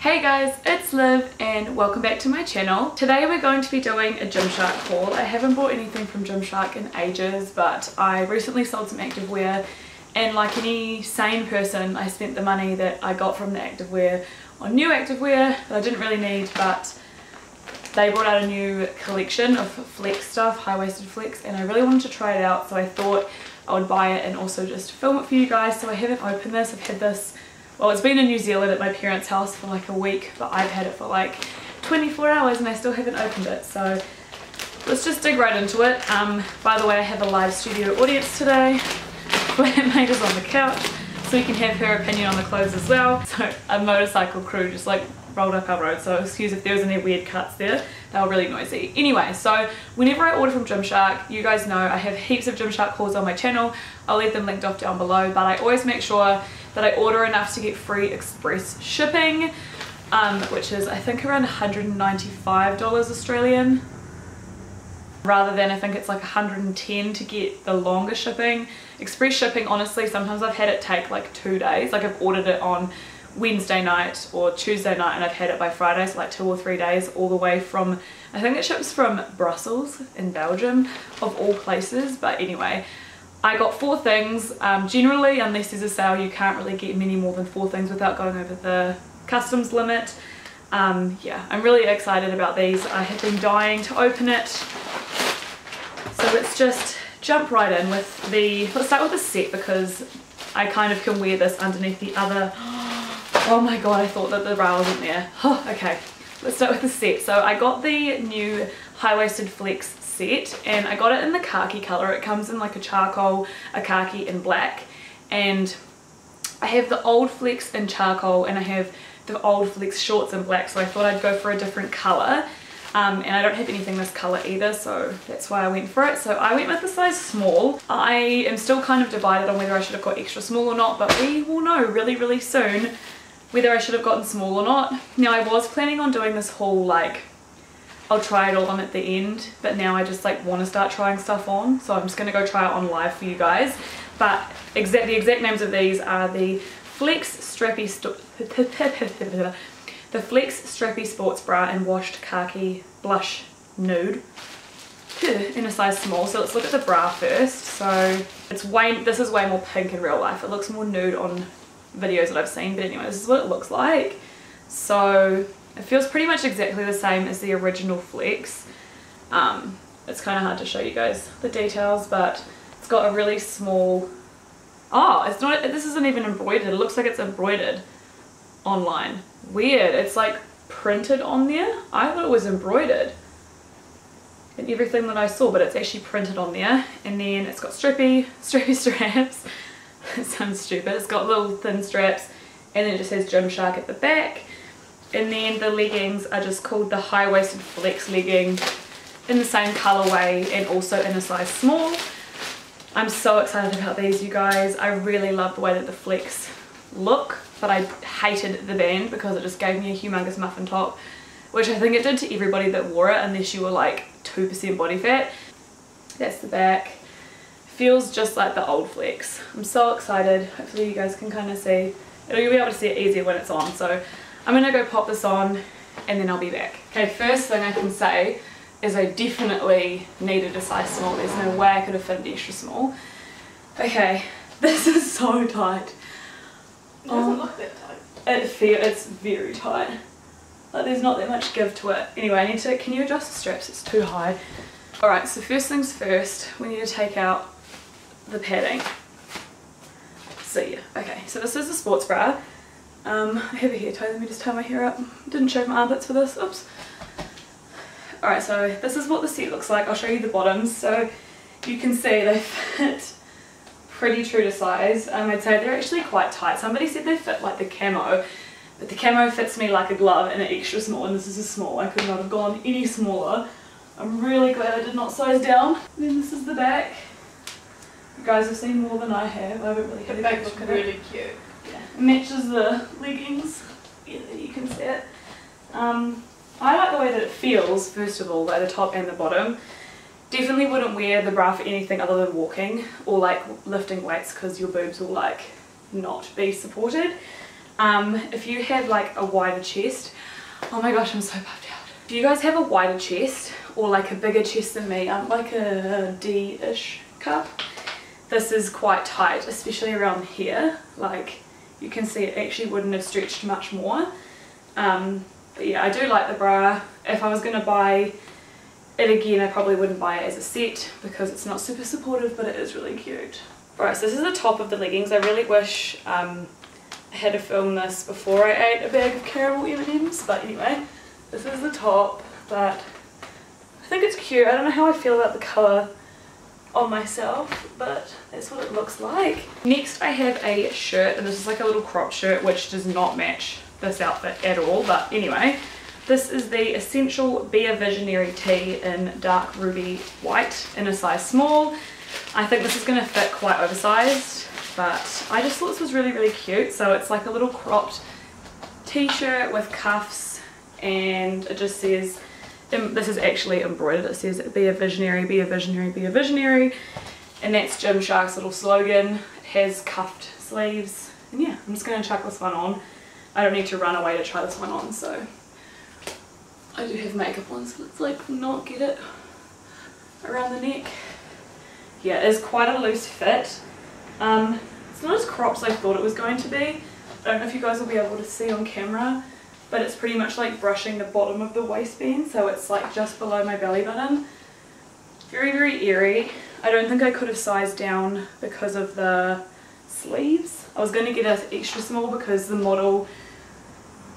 Hey guys, it's Liv and welcome back to my channel. Today we're going to be doing a Gymshark haul. I haven't bought anything from Gymshark in ages, but I recently sold some activewear and like any sane person I spent the money that I got from the activewear on new activewear that I didn't really need, but they brought out a new collection of flex stuff, high-waisted flex, and I really wanted to try it out, so I thought I would buy it and also just film it for you guys. So I haven't opened this. I've had this, well, it's been in New Zealand at my parents' house for like a week, but I've had it for like 24 hours and I still haven't opened it. So let's just dig right into it. By the way, I have a live studio audience today. Flatmate is on the couch, so you can have her opinion on the clothes as well. So a motorcycle crew just like rolled up our road, so excuse if there was any weird cuts there, they were really noisy. Anyway, so whenever I order from Gymshark, you guys know I have heaps of Gymshark hauls on my channel. I'll leave them linked off down below, but I always make sure that I order enough to get free express shipping, which is I think around $195 Australian, rather than I think it's like 110 to get the longer shipping. Express shipping, honestly, sometimes I've had it take like 2 days. Like I've ordered it on Wednesday night or Tuesday night and I've had it by Friday, so like 2 or 3 days, all the way from, I think it ships from Brussels in Belgium, of all places. But anyway, I got 4 things. Generally, unless there's a sale, you can't really get many more than 4 things without going over the customs limit. Yeah, I'm really excited about these. I have been dying to open it, so let's just jump right in with the, let's start with the set because I kind of can wear this underneath the other. Oh my god, I thought that the bra wasn't there. Oh, okay, let's start with the set. So I got the new high-waisted flex set and I got it in the khaki colour. It comes in like a charcoal, a khaki and black, and I have the old flex in charcoal and I have the old flex shorts in black, so I thought I'd go for a different colour. And I don't have anything this colour either, so that's why I went for it. So I went with the size small. I am still kind of divided on whether I should have got extra small or not, but we will know really soon whether I should have gotten small or not. Now I was planning on doing this haul, like I'll try it all on at the end, but now I just like want to start trying stuff on, so I'm just going to go try it on live for you guys. But the exact names of these are the Flex Strappy the Flex Strappy Sports Bra in Washed Khaki Blush Nude in a size small. So let's look at the bra first. So it's this is way more pink in real life. It looks more nude on videos that I've seen, but anyway, this is what it looks like. So it feels pretty much exactly the same as the original Flex. It's kind of hard to show you guys the details, but it's got a really small, oh, it's not, this isn't even embroidered. It looks like it's embroidered online. Weird, it's like printed on there. I thought it was embroidered in everything that I saw, but it's actually printed on there. And then it's got strappy straps. It sounds stupid. It's got little thin straps, and then it just says Gymshark at the back. And then the leggings are just called the high-waisted flex legging in the same colorway and also in a size small. I'm so excited about these, you guys. I really love the way that the flex look, but I hated the band because it just gave me a humongous muffin top, which I think it did to everybody that wore it unless you were like 2% body fat. That's the back. Feels just like the old flex. I'm so excited. Hopefully you guys can kind of see. You'll be able to see it easier when it's on. So I'm gonna go pop this on and then I'll be back. Okay, first thing I can say is I definitely needed a size small. There's no way I could have fitted extra small. Okay, this is so tight. It doesn't look that tight. It's very tight. Like there's not that much give to it. Anyway, I need to, can you adjust the straps? It's too high. Alright, so first things first, we need to take out the padding. So yeah, okay, so this is a sports bra. I have a hair tie, let me just tie my hair up. Didn't shave my armpits for this, oops. Alright, so this is what the set looks like. I'll show you the bottoms. So you can see they fit pretty true to size. I'd say they're actually quite tight. Somebody said they fit like the camo, but the camo fits me like a glove and an extra small, and this is a small. I could not have gone any smaller. I'm really glad I did not size down. And then this is the back. You guys have seen more than I have. I haven't really had a good look at it. Really cute. Yeah, it matches the leggings. Yeah, you can see it. I like the way that it feels, first of all, like the top and the bottom. Definitely wouldn't wear the bra for anything other than walking or like lifting weights because your boobs will like not be supported. If you have like a wider chest, oh my gosh, I'm so puffed out. If you guys have a wider chest or like a bigger chest than me, I'm like a D-ish cup. This is quite tight, especially around here. Like you can see it actually wouldn't have stretched much more. But yeah, I do like the bra. If I was going to buy it again, I probably wouldn't buy it as a set because it's not super supportive, but it is really cute. Right, so this is the top of the leggings. I really wish I had to film this before I ate a bag of caramel M&Ms, but anyway, this is the top. But I think it's cute. I don't know how I feel about the colour on myself, but that's what it looks like. Next I have a shirt, and this is like a little crop shirt which does not match this outfit at all, but anyway, this is the Essential Be a Visionary tee in dark ruby white in a size small. I think this is going to fit quite oversized, but I just thought this was really cute. So it's like a little cropped t-shirt with cuffs, and it just says, this is actually embroidered, it says be a visionary, be a visionary, be a visionary, and that's Gymshark's little slogan. It has cuffed sleeves, and yeah, I'm just going to chuck this one on. I don't need to run away to try this one on, so I do have makeup on, so let's like not get it around the neck. Yeah, it is quite a loose fit. It's not as cropped as I thought it was going to be. I don't know if you guys will be able to see on camera, but it's pretty much like brushing the bottom of the waistband, so it's like just below my belly button. Very airy. I don't think I could have sized down because of the sleeves. I was going to get an extra small because the model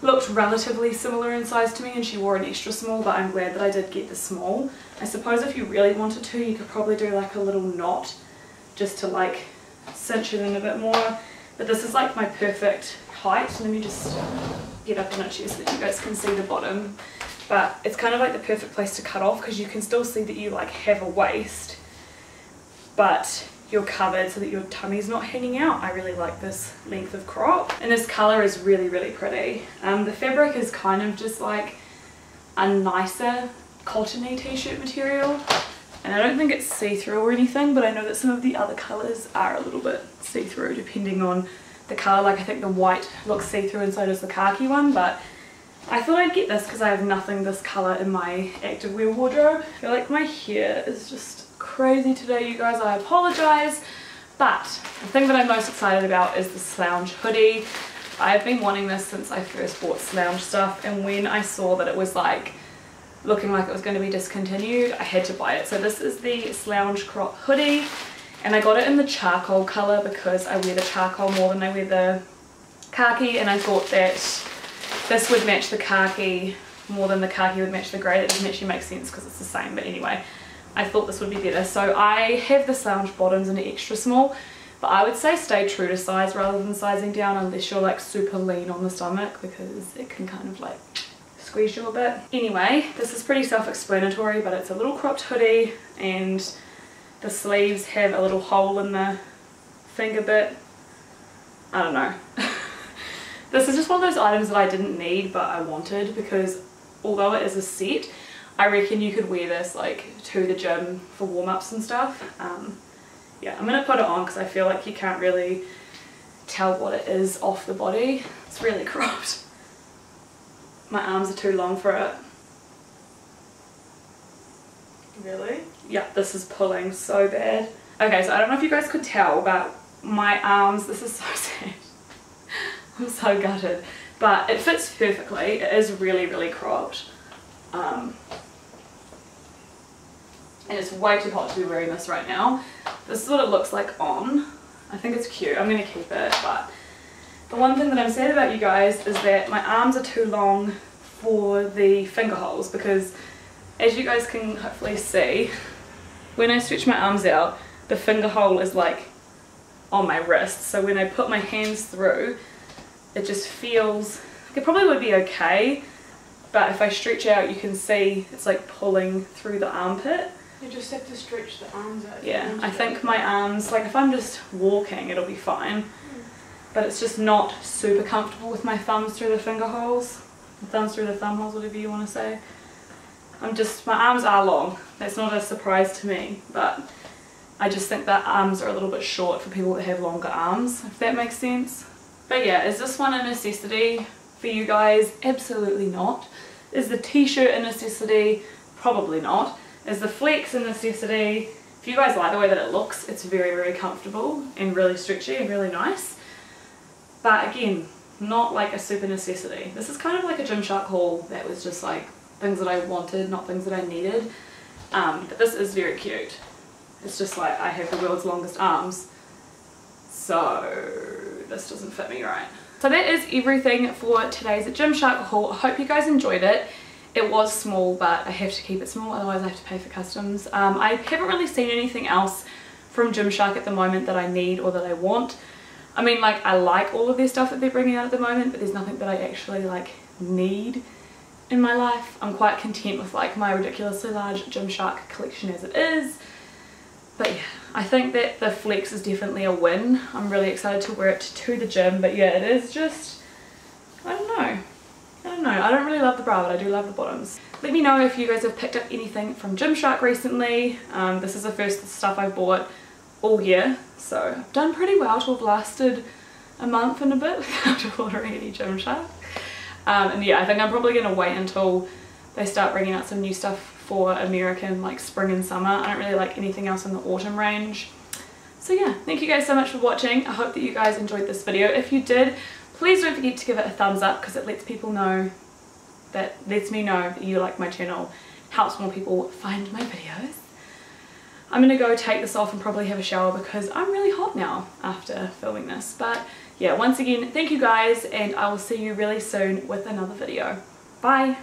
looked relatively similar in size to me and she wore an extra small, but I'm glad that I did get the small. I suppose if you really wanted to, you could probably do like a little knot just to like cinch it in a bit more, but this is like my perfect height. Let me just get up on it so that you guys can see the bottom, but it's kind of like the perfect place to cut off because you can still see that you like have a waist, but you're covered so that your tummy's not hanging out. I really like this length of crop, and this colour is really pretty. The fabric is kind of just like a nicer cottony t-shirt material, and I don't think it's see-through or anything, but I know that some of the other colours are a little bit see-through depending on the colour. Like I think the white looks see-through and so does the khaki one, but I thought I'd get this because I have nothing this colour in my activewear wardrobe. I feel like my hair is just crazy today, you guys. I apologise, but the thing that I'm most excited about is the Slouch hoodie. I've been wanting this since I first bought Slouch stuff, and when I saw that it was like looking like it was going to be discontinued, I had to buy it. So this is the Slouch crop hoodie, and I got it in the charcoal colour because I wear the charcoal more than I wear the khaki, and I thought that this would match the khaki more than the khaki would match the grey. That doesn't actually make sense because it's the same, but anyway, I thought this would be better. So I have the Slouch bottoms in an extra small, but I would say stay true to size rather than sizing down unless you're like super lean on the stomach, because it can kind of like squeeze you a bit. Anyway, this is pretty self-explanatory, but it's a little cropped hoodie and the sleeves have a little hole in the finger bit. I don't know. This is just one of those items that I didn't need but I wanted, because although it is a set, I reckon you could wear this like to the gym for warm-ups and stuff. Yeah, I'm going to put it on because I feel like you can't really tell what it is off the body. It's really cropped. My arms are too long for it. Really? Yeah, this is pulling so bad. Okay, so I don't know if you guys could tell, but my arms, this is so sad. I'm so gutted. But it fits perfectly. It is really cropped. And it's way too hot to be wearing this right now. This is what it looks like on. I think it's cute. I'm going to keep it, but the one thing that I'm sad about, you guys, is that my arms are too long for the finger holes, because as you guys can hopefully see, when I stretch my arms out, the finger hole is like on my wrist. So when I put my hands through, it just feels like it probably would be okay, but if I stretch out, you can see it's like pulling through the armpit. You just have to stretch the arms out. Yeah, I think my arms, like if I'm just walking, it'll be fine. But it's just not super comfortable with my thumbs through the finger holes. Thumbs through the thumb holes, whatever you want to say. My arms are long. That's not a surprise to me, but I just think that arms are a little bit short for people that have longer arms, if that makes sense. But yeah, is this one a necessity for you guys? Absolutely not. Is the t-shirt a necessity? Probably not. Is the flex a necessity? If you guys like the way that it looks, it's very, very comfortable and really stretchy and really nice. But again, not like a super necessity. This is kind of like a Gymshark haul that was just like things that I wanted, not things that I needed. But this is very cute. It's just like I have the world's longest arms, so this doesn't fit me right. So that is everything for today's Gymshark haul. I hope you guys enjoyed it. It was small, but I have to keep it small, otherwise I have to pay for customs. I haven't really seen anything else from Gymshark at the moment that I need or that I want. I mean, like, I like all of their stuff that they're bringing out at the moment, but there's nothing that I actually like need in my life. I'm quite content with like my ridiculously large Gymshark collection as it is. But yeah, I think that the flex is definitely a win. I'm really excited to wear it to the gym, but yeah, it is just, I don't know. I don't really love the bra, but I do love the bottoms. Let me know if you guys have picked up anything from Gymshark recently. This is the first stuff I've bought all year, so I've done pretty well to have lasted a month and a bit without ordering any Gymshark. And yeah, I think I'm probably going to wait until they start bringing out some new stuff for American like spring and summer. I don't really like anything else in the autumn range. So yeah, thank you guys so much for watching. I hope that you guys enjoyed this video. If you did, please don't forget to give it a thumbs up, because it lets people know, that lets me know that you like my channel, helps more people find my videos. I'm gonna go take this off and probably have a shower because I'm really hot now after filming this. But yeah, once again, thank you guys, and I will see you really soon with another video. Bye!